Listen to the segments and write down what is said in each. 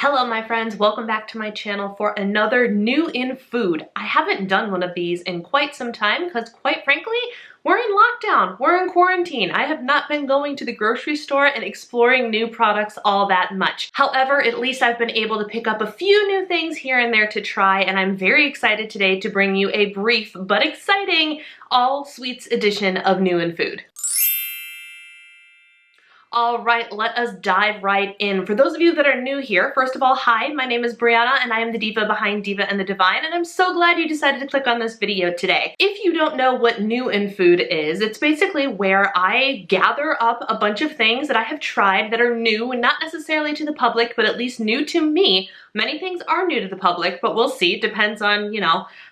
Hello my friends, welcome back to my channel for another new in food. I haven't done one of these in quite some time because quite frankly, we're in lockdown, we're in quarantine. I have not been going to the grocery store and exploring new products all that much. However, at least I've been able to pick up a few new things here and there to try, and I'm very excited today to bring you a brief but exciting all sweets edition of new in food. All right, let us dive right in. For those of you that are new here, first of all, hi, my name is Brianna and I am the diva behind Diva and the Divine, and I'm so glad you decided to click on this video today. If you don't know what new in food is, it's basically where I gather up a bunch of things that I have tried that are new, not necessarily to the public, but at least new to me. Many things are new to the public, but we'll see. It depends on,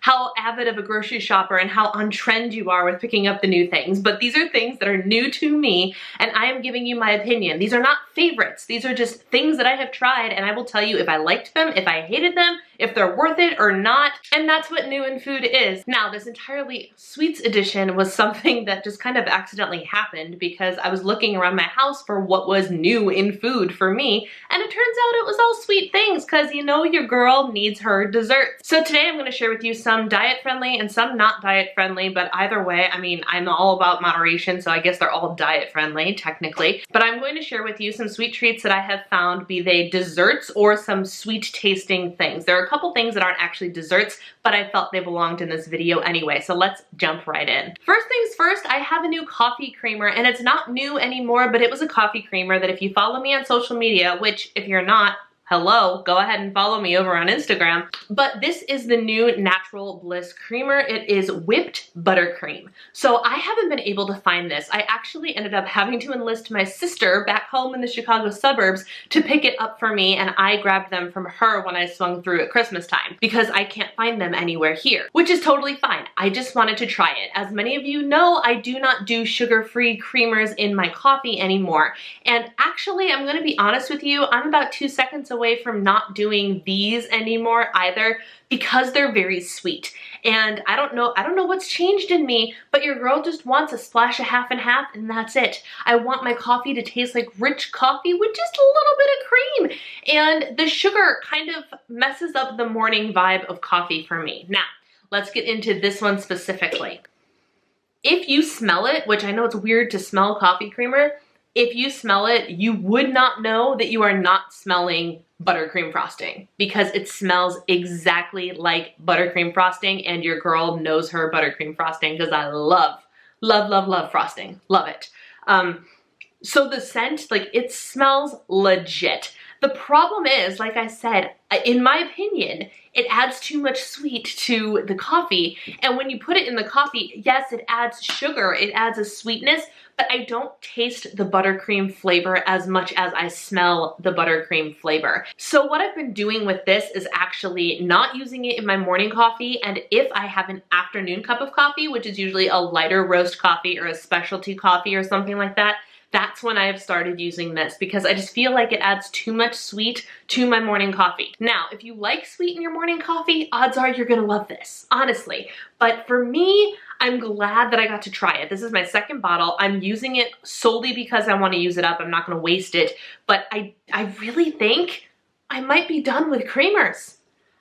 how avid of a grocery shopper and how on trend you are with picking up the new things. But these are things that are new to me, and I am giving you my opinion. These are not favorites. These are just things that I have tried, and I will tell you if I liked them, if I hated them, if they're worth it or not, and that's what new in food is. Now, this entirely sweets edition was something that just kind of accidentally happened because I was looking around my house for what was new in food for me, and it turns out it was all sweet things because your girl needs her dessert. So today I'm going to share with you some diet friendly and some not diet friendly, but either way, I'm all about moderation, so I guess they're all diet friendly technically. But I'm going to share with you some sweet treats that I have found, be they desserts or some sweet tasting things. There are a couple things that aren't actually desserts, but I felt they belonged in this video anyway, so let's jump right in. First things first, I have a new coffee creamer, and it's not new anymore, but it was a coffee creamer that if you follow me on social media, which if you're not, hello, go ahead and follow me over on Instagram. But this is the new Natural Bliss creamer. It is whipped buttercream. So I haven't been able to find this. I actually ended up having to enlist my sister back home in the Chicago suburbs to pick it up for me, and I grabbed them from her when I swung through at Christmas time because I can't find them anywhere here, which is totally fine. I just wanted to try it. As many of you know, I do not do sugar-free creamers in my coffee anymore. And actually, I'm gonna be honest with you, I'm about 2 seconds away from not doing these anymore either because they're very sweet. And I don't know what's changed in me, but your girl just wants a splash of half and half, and that's it. I want my coffee to taste like rich coffee with just a little bit of cream. And the sugar kind of messes up the morning vibe of coffee for me. Now, let's get into this one specifically. If you smell it, which I know it's weird to smell coffee creamer, if you smell it, you would not know that you are not smelling buttercream frosting because it smells exactly like buttercream frosting, and your girl knows her buttercream frosting because I love frosting. Love it. So the scent, it smells legit. The problem is, like I said, in my opinion, it adds too much sweet to the coffee. And when you put it in the coffee, yes, it adds sugar, it adds a sweetness, but I don't taste the buttercream flavor as much as I smell the buttercream flavor. So what I've been doing with this is actually not using it in my morning coffee, and if I have an afternoon cup of coffee, which is usually a lighter roast coffee or a specialty coffee or something like that, that's when I have started using this because I just feel like it adds too much sweet to my morning coffee. Now, if you like sweet in your morning coffee, odds are you're gonna love this, honestly. But for me, I'm glad that I got to try it. This is my second bottle. I'm using it solely because I want to use it up. I'm not gonna waste it, but I really think I might be done with creamers.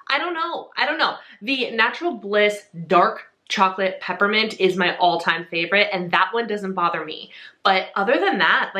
I don't know. The Natural Bliss Dark Chocolate Peppermint is my all-time favorite, and that one doesn't bother me. But other than that,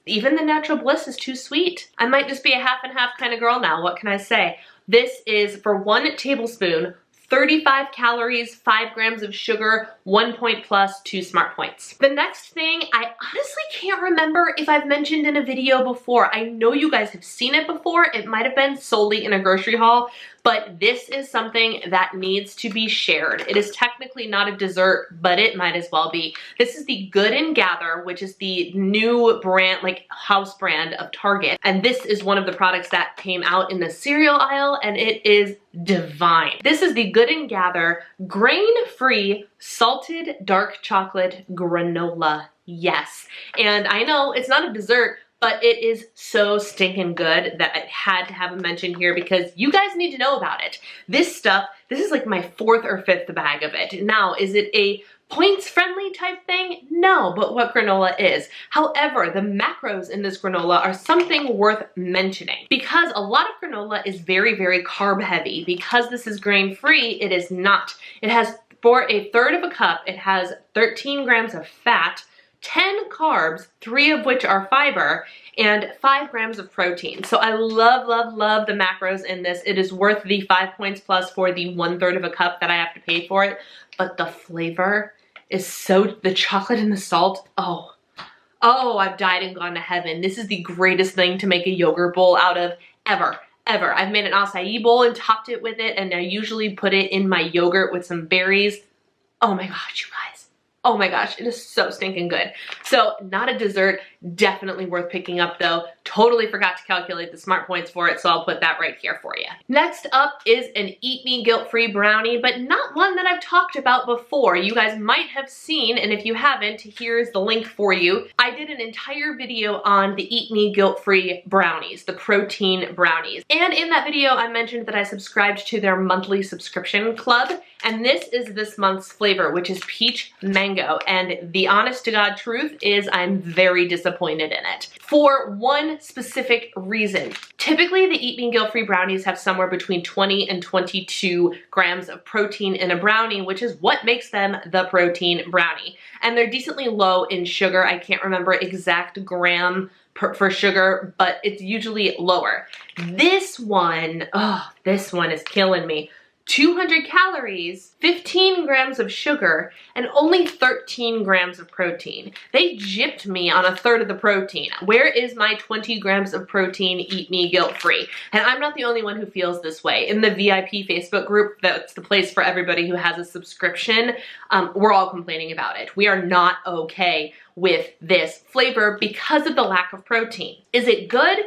even the Natural Bliss is too sweet. I might just be a half and half kind of girl now. What can I say? This is for 1 tablespoon, 35 calories, 5 grams of sugar, 1 point plus 2 smart points. The next thing, I honestly can't remember if I've mentioned in a video before. I know you guys have seen it before. It might have been solely in a grocery haul, but this is something that needs to be shared. It is technically not a dessert, but it might as well be. This is the Good and Gather, which is the new brand, house brand of Target. And this is one of the products that came out in the cereal aisle, and it is divine. This is the Good and Gather grain-free salted dark chocolate granola. Yes. And I know it's not a dessert, but it is so stinking good that I had to have a mention here because you guys need to know about it. This stuff, this is like my 4th or 5th bag of it. Now, is it a points friendly type thing? No, but what granola is. However, the macros in this granola are something worth mentioning because a lot of granola is very, very carb heavy. Because this is grain free, it is not. It has, for a 1/3 of a cup, it has 13 grams of fat, 10 carbs, 3 of which are fiber, and 5 grams of protein. So I love, love, love the macros in this. It is worth the 5 points plus for the 1/3 of a cup that I have to pay for it. But the flavor is so, the chocolate and the salt, oh, I've died and gone to heaven. This is the greatest thing to make a yogurt bowl out of ever. Ever. I've made an acai bowl and topped it with it, and I usually put it in my yogurt with some berries. Oh my gosh, you guys. Oh my gosh, it is so stinking good. So not a dessert, definitely worth picking up though. Totally forgot to calculate the smart points for it, so I'll put that right here for you. Next up is an Eat Me Guilt-Free brownie, but not one that I've talked about before. You guys might have seen, and if you haven't, here's the link for you. I did an entire video on the Eat Me Guilt-Free brownies, the protein brownies. And in that video, I mentioned that I subscribed to their monthly subscription club, and this is this month's flavor, which is peach mango. And the honest to God truth is I'm very disappointed in it for one specific reason. Typically, the Eat Me Guilt-Free brownies have somewhere between 20 and 22 grams of protein in a brownie, which is what makes them the protein brownie. And they're decently low in sugar. I can't remember exact gram for sugar, but it's usually lower. This one, oh, this one is killing me. 200 calories, 15 grams of sugar, and only 13 grams of protein. They gypped me on 1/3 of the protein. Where is my 20 grams of protein Eat Me Guilt-Free? And I'm not the only one who feels this way. In the VIP Facebook group, that's the place for everybody who has a subscription, we're all complaining about it. We are not okay with this flavor because of the lack of protein. Is it good?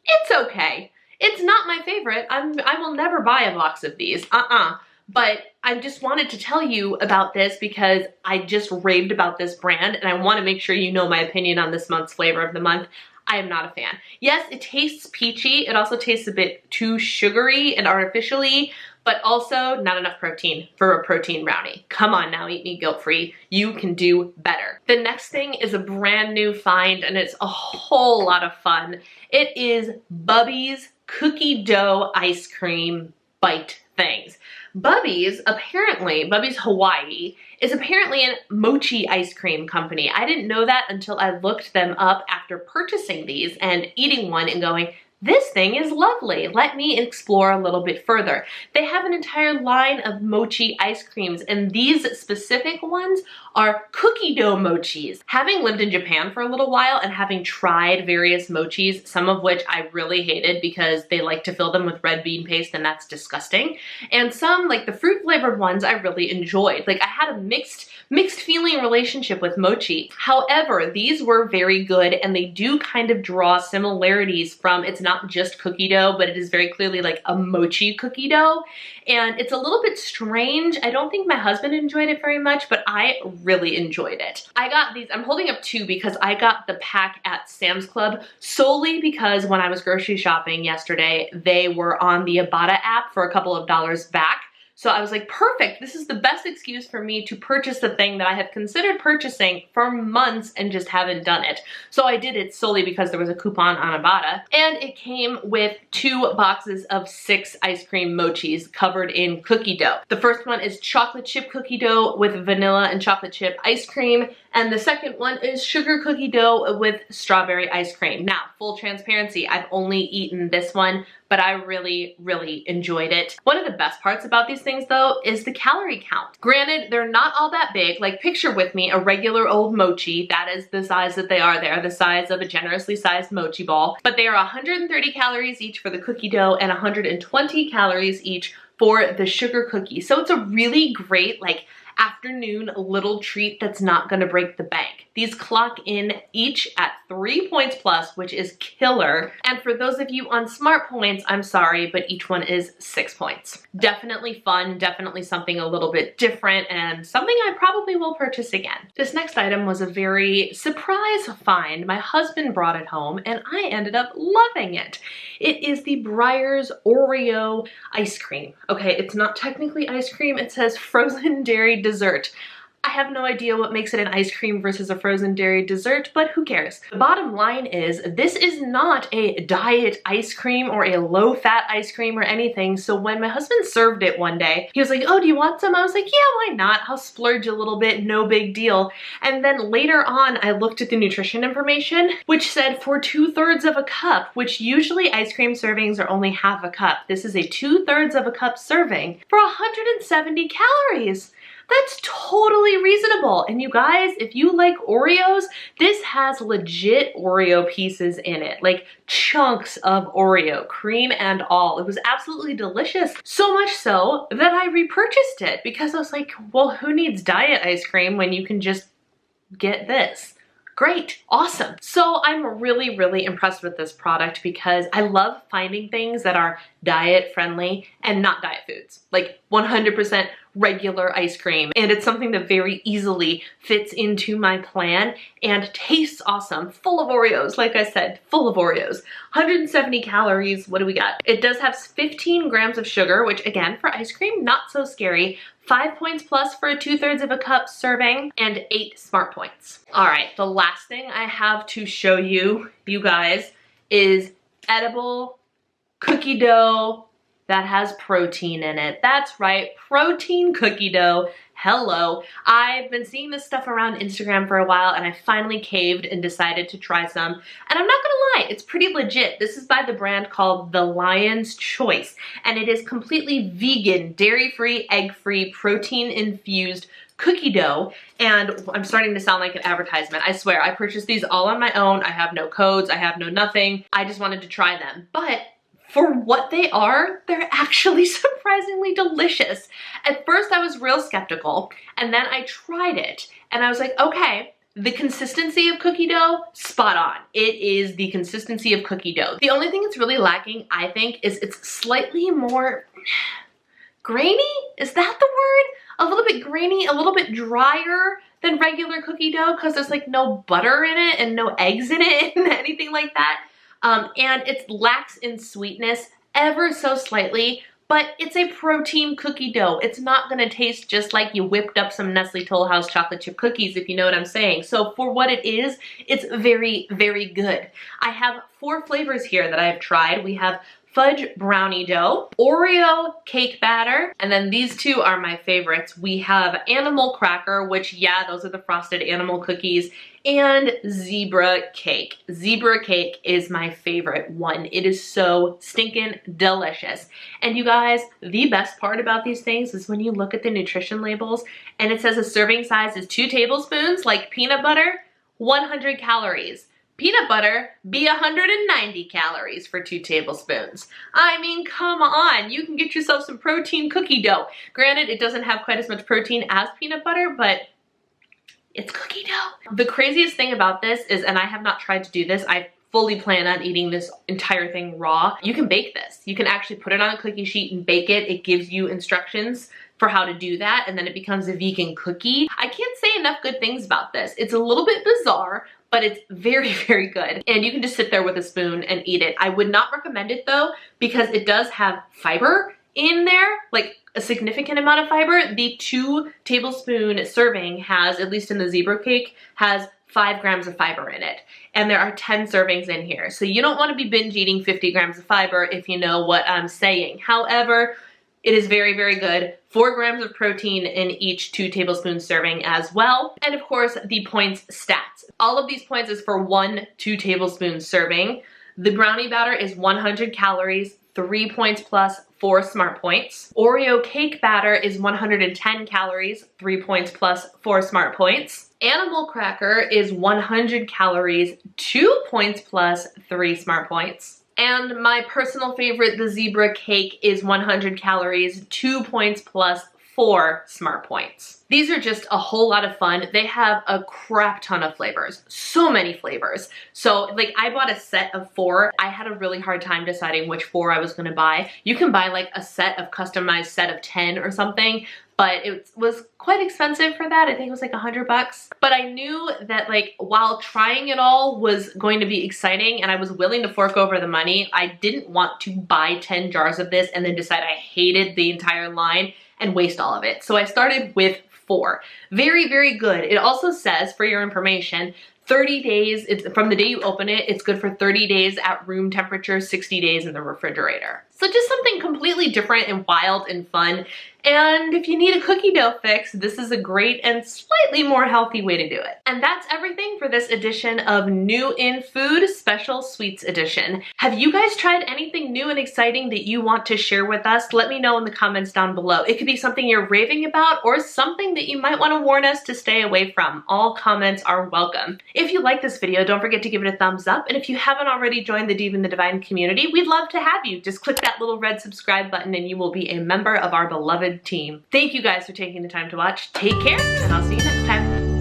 It's okay. It's not my favorite. I will never buy a box of these, but I just wanted to tell you about this because I just raved about this brand and I want to make sure you know my opinion on this month's flavor of the month. I am not a fan. Yes, it tastes peachy. It also tastes a bit too sugary and artificially, but also not enough protein for a protein brownie. Come on now, Eat Me Guilt-Free. You can do better. The next thing is a brand new find and it's a whole lot of fun. It is Bubby's cookie dough ice cream bite things. Bubby's Hawaii is apparently a mochi ice cream company. I didn't know that until I looked them up after purchasing these and eating one and going, this thing is lovely. Let me explore a little bit further. They have an entire line of mochi ice creams, and these specific ones are cookie dough mochis. Having lived in Japan for a little while and having tried various mochis, some of which I really hated because they like to fill them with red bean paste and that's disgusting, and some, like the fruit flavored ones, I really enjoyed. Like I had a mixed feeling relationship with mochi. However, these were very good and they do kind of draw similarities from, it's not just cookie dough, but it is very clearly like a mochi cookie dough. And it's a little bit strange. I don't think my husband enjoyed it very much, but I really enjoyed it. I got these, I'm holding up 2 because I got the pack at Sam's Club solely because when I was grocery shopping yesterday, they were on the Ibotta app for a couple of dollars back. So I was like, perfect, this is the best excuse for me to purchase the thing that I have considered purchasing for months and just haven't done it. So I did it solely because there was a coupon on Ibotta, and it came with 2 boxes of 6 ice cream mochis covered in cookie dough. The first one is chocolate chip cookie dough with vanilla and chocolate chip ice cream, and the second one is sugar cookie dough with strawberry ice cream. Now, full transparency, I've only eaten this one, but I really, really enjoyed it. One of the best parts about these things though is the calorie count. Granted, they're not all that big. Like picture with me a regular old mochi, that is the size that they are. They're the size of a generously sized mochi ball, but they are 130 calories each for the cookie dough and 120 calories each for the sugar cookie. So it's a really great like afternoon little treat that's not gonna break the bank. These clock in each at 3 points plus, which is killer. And for those of you on Smart Points, I'm sorry, but each one is 6 points. Definitely fun, definitely something a little bit different, and something I probably will purchase again. This next item was a very surprise find. My husband brought it home and I ended up loving it. It is the Breyer's Oreo Ice Cream. Okay, it's not technically ice cream, it says frozen dairy dessert. I have no idea what makes it an ice cream versus a frozen dairy dessert, but who cares? The bottom line is this is not a diet ice cream or a low-fat ice cream or anything. So when my husband served it one day, he was like, oh, do you want some? I was like, yeah, why not? I'll splurge a little bit, no big deal. And then later on, I looked at the nutrition information, which said for 2/3 of a cup, which usually ice cream servings are only half a cup. This is a 2/3 of a cup serving for 170 calories. That's totally reasonable. And you guys, if you like Oreos, this has legit Oreo pieces in it, like chunks of Oreo, cream and all. It was absolutely delicious. So much so that I repurchased it because I was like, well, who needs diet ice cream when you can just get this? Great, awesome. So I'm really, really impressed with this product because I love finding things that are diet friendly and not diet foods, like 100% regular ice cream. And it's something that very easily fits into my plan and tastes awesome. Full of Oreos, like I said, full of Oreos. 170 calories, what do we got? It does have 15 grams of sugar, which again, for ice cream, not so scary. 5 points plus for a 2/3 of a cup serving, and 8 Smart Points. All right, the last thing I have to show you, you guys, is edible cookie dough that has protein in it. That's right, protein cookie dough. Hello. I've been seeing this stuff around Instagram for a while and I finally caved and decided to try some. And I'm not gonna lie, it's pretty legit. This is by the brand called The Lion's Choice, and it is completely vegan, dairy-free, egg-free, protein-infused cookie dough. And I'm starting to sound like an advertisement. I swear, I purchased these all on my own. I have no codes, I have no nothing. I just wanted to try them. But for what they are, they're actually surprisingly delicious. At first I was real skeptical, and then I tried it and I was like, okay, the consistency of cookie dough, spot on. It is the consistency of cookie dough. The only thing it's really lacking, I think, is it's slightly more grainy? Is that the word? A little bit grainy, a little bit drier than regular cookie dough because there's like no butter in it and no eggs in it and anything like that. And it lacks in sweetness ever so slightly, but it's a protein cookie dough. It's not gonna taste just like you whipped up some Nestle Toll House chocolate chip cookies, if you know what I'm saying. So for what it is, it's very, very good. I have 4 flavors here that I have tried. We have fudge brownie dough, Oreo cake batter, and then these 2 are my favorites. We have animal cracker, which, yeah, those are the frosted animal cookies, and zebra cake. Zebra cake is my favorite one. It is so stinking delicious. And you guys, the best part about these things is when you look at the nutrition labels and it says a serving size is 2 tablespoons, like peanut butter, 100 calories. Peanut butter be 190 calories for 2 tablespoons. I mean, come on, you can get yourself some protein cookie dough. Granted, it doesn't have quite as much protein as peanut butter, but it's cookie dough. The craziest thing about this is, and I have not tried to do this, I fully plan on eating this entire thing raw. You can bake this. You can actually put it on a cookie sheet and bake it. It gives you instructions for how to do that, and then it becomes a vegan cookie. I can't say enough good things about this. It's a little bit bizarre, but it's very, very good. And you can just sit there with a spoon and eat it. I would not recommend it though, because it does have fiber in there, like a significant amount of fiber. The 2 tablespoon serving has, at least in the zebra cake, has 5 grams of fiber in it. And there are 10 servings in here. So you don't want to be binge eating 50 grams of fiber if you know what I'm saying. However, it is very, very good. 4 grams of protein in each 2 tablespoon serving as well. And of course, the points stats. All of these points is for 1 2 tablespoon serving. The brownie batter is 100 calories, 3 points plus 4 Smart Points. Oreo cake batter is 110 calories, 3 points plus 4 Smart Points. Animal cracker is 100 calories, 2 points plus 3 Smart Points. And my personal favorite, the zebra cake, is 100 calories, 2 points plus 4 Smart Points. These are just a whole lot of fun. They have a crap ton of flavors, so many flavors. So like I bought a set of 4. I had a really hard time deciding which 4 I was gonna buy. You can buy like a customized set of 10 or something, but it was quite expensive for that. I think it was like $100. But I knew that like while trying it all was going to be exciting and I was willing to fork over the money, I didn't want to buy 10 jars of this and then decide I hated the entire line and waste all of it. So I started with 4. Very, very good. It also says, for your information, 30 days, it's from the day you open it, it's good for 30 days at room temperature, 60 days in the refrigerator. So just something completely different and wild and fun. And if you need a cookie dough fix, this is a great and slightly more healthy way to do it. And that's everything for this edition of New in Food Special Sweets Edition. Have you guys tried anything new and exciting that you want to share with us? Let me know in the comments down below. It could be something you're raving about or something that you might want to warn us to stay away from. All comments are welcome. If you like this video, don't forget to give it a thumbs up. And if you haven't already joined the Diva and the Divine community, we'd love to have you. Just click that little red subscribe button and you will be a member of our beloved team. Thank you guys for taking the time to watch. Take care, and I'll see you next time.